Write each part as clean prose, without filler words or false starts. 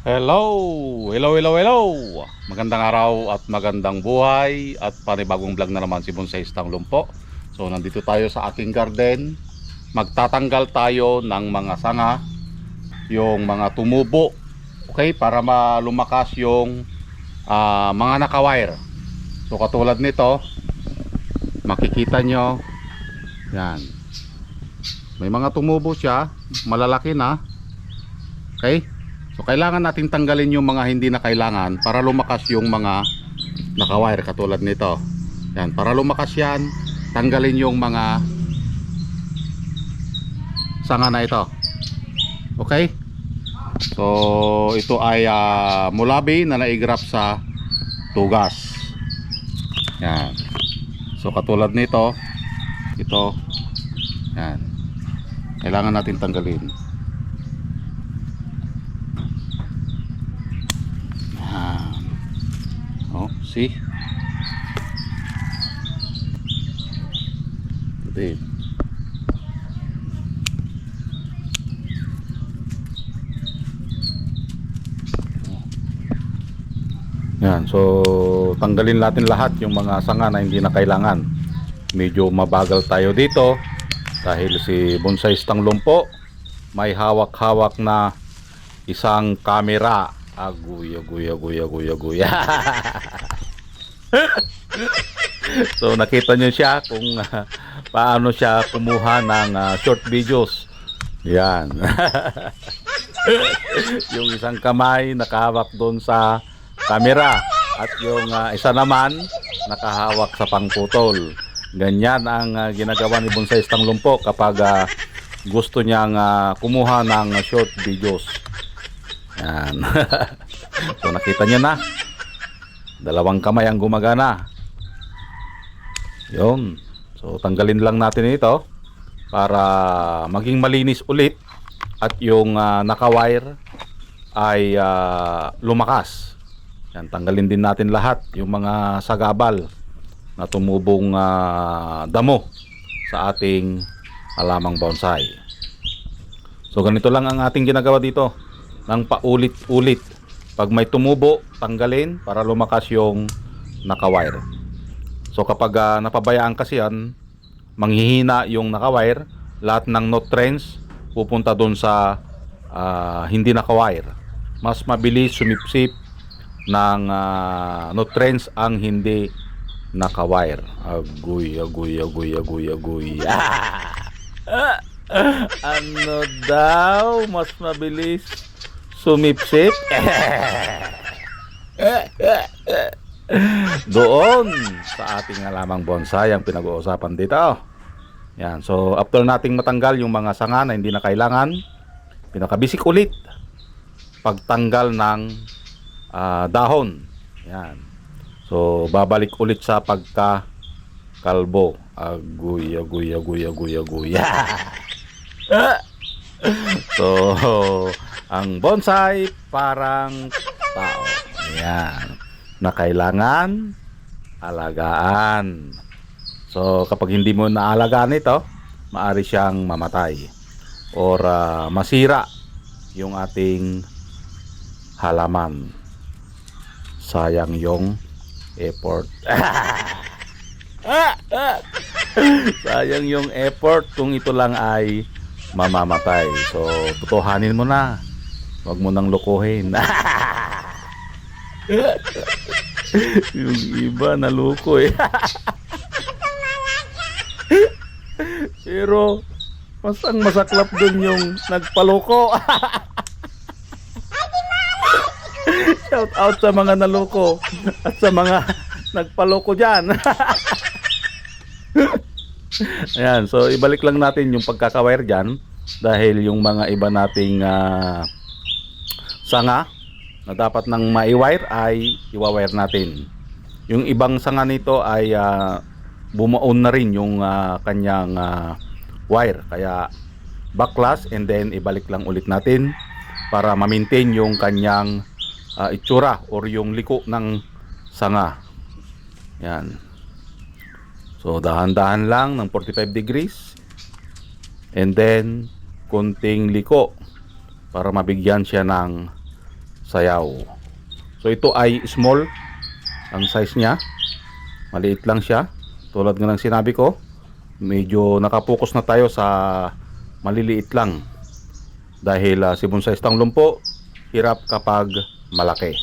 Hello! Hello! Magandang araw at magandang buhay at panibagong vlog na naman si Bonsai Stang Lumpo. So nandito tayo sa aking garden. Magtatanggal tayo ng mga sanga, yung mga tumubo. Okay, para malumakas yung mga naka-wire. So katulad nito, makikita nyo, yan. May mga tumubo siya, malalaki na. Okay? So kailangan nating tanggalin yung mga hindi na kailangan para lumakas yung mga naka-wire katulad nito. Yan, para lumakas yan, tanggalin yung mga sanga na ito. Okay? So ito ay mulabi na naigrap sa tugas. Yan. So katulad nito, ito, yan. Kailangan natin tanggalin. Oh, see? Ito. Yan, so tanggalin natin lahat yung mga sanga na hindi na kailangan. Medyo mabagal tayo dito dahil si Bonsai Stang Lumpo may hawak-hawak na isang camera. Guya. So nakita nyo siya kung paano siya kumuha ng short videos. Yan. Yung isang kamay nakahawak doon sa camera at yung isa naman nakahawak sa pangputol. Ganyan ang ginagawa ni Bonsai Stang Lumpo kapag gusto niyang kumuha ng short videos. Yan. So nakita niyo na, dalawang kamay ang gumagana. Yun. So tanggalin lang natin ito para maging malinis ulit at yung naka-wire ay lumakas. Yan, tanggalin din natin lahat yung mga sagabal na tumubong damo sa ating halamang bonsai. So ganito lang ang ating ginagawa dito, ng paulit-ulit. Pag may tumubo, tanggalin para lumakas yung naka-wire. So kapag napabayaan kasi yan, manghihina yung naka-wire, lahat ng nutrients pupunta doon sa hindi naka-wire. Mas mabilis sumipsip ng nutrients ang hindi naka-wire. Agoy. Ano daw? Mas mabilis sumipsip? Doon sa ating halamang bonsai ang pinag-uusapan dito. Yan. So after nating matanggal yung mga sanga na hindi na kailangan, pinakabisik ulit pagtanggal ng dahon. Yan. So babalik ulit sa pagkakalbo. Agoy. So ang bonsai parang tao. Yan. Na kailangan alagaan. So kapag hindi mo naalagaan ito, maaari siyang mamatay or masira yung ating halaman. Sayang yung effort. Sayang yung effort kung ito lang ay mamamatay. So tutuhanin mo na, wag mo nang lukuhin. Yung iba naluko eh. Pero mas ang masaklap dun yung nagpaloko. Shout out sa mga naluko at sa mga nagpaloko dyan. Ayan, so ibalik lang natin yung pagkakawire dyan dahil yung mga iba nating sanga na dapat nang mai-wire ay iwa-wire natin. Yung ibang sanga nito ay bumaon na rin yung kanyang wire, kaya backlash and then ibalik lang ulit natin para ma-maintain yung kanyang itsura or yung liko ng sanga. Yan. So dahan-dahan lang ng 45 degrees and then konting liko para mabigyan siya ng sayaw. So ito ay small ang size niya. Maliit lang siya. Tulad nga ng sinabi ko, medyo nakapokus na tayo sa maliliit lang. Dahil si bonsai tanglumpo, hirap kapag malaki.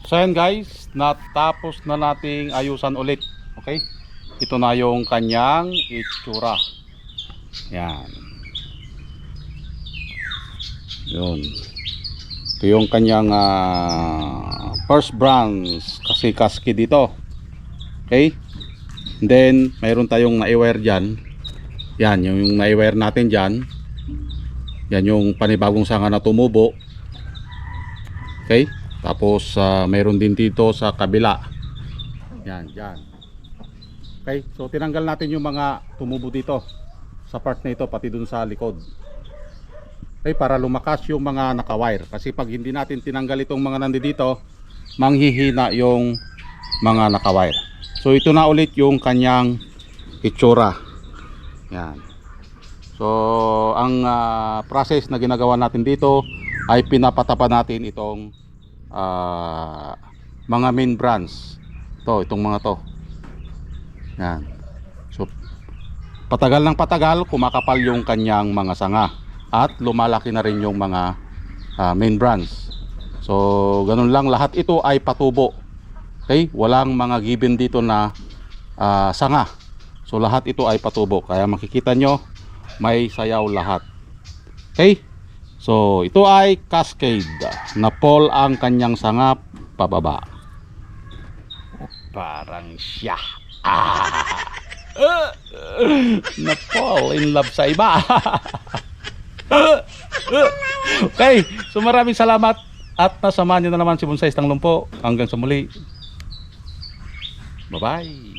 So yan guys, natapos na nating ayusan ulit. Okay? Ito na yung kanyang itsura. Yan. Yun. Ito yung kanyang first branch kasi kaski dito. Okay? And then mayroon tayong na-wire dyan. Yan, yung na-wire natin dyan. Yan yung panibagong sanga na tumubo. Okay? Tapos mayroon din dito sa kabila. Yan, dyan. Okay? So tinanggal natin yung mga tumubo dito sa part na ito, pati dun sa likod. Okay, para lumakas yung mga naka-wire. Kasi pag hindi natin tinanggal itong mga nandito, manghihina yung mga naka-wire. So ito na ulit yung kanyang itsura. Yan. So ang process na ginagawa natin dito ay pinapatapa natin itong mga main branch. Itong mga to. Yan. So patagal ng patagal, kumakapal yung kanyang mga sanga. At lumalaki na rin yung mga main branch. So ganun lang, lahat ito ay patubo. Okay, walang mga given dito na sanga. So lahat ito ay patubo. Kaya makikita nyo, may sayaw lahat. Okay, so ito ay cascade na pole ang kanyang sanga pababa. Parang siya na fall in love sa iba. Okay, so maraming salamat at nasamahan nyo na naman si Bonsai Tanglumpo. Hanggang sa muli. Bye bye.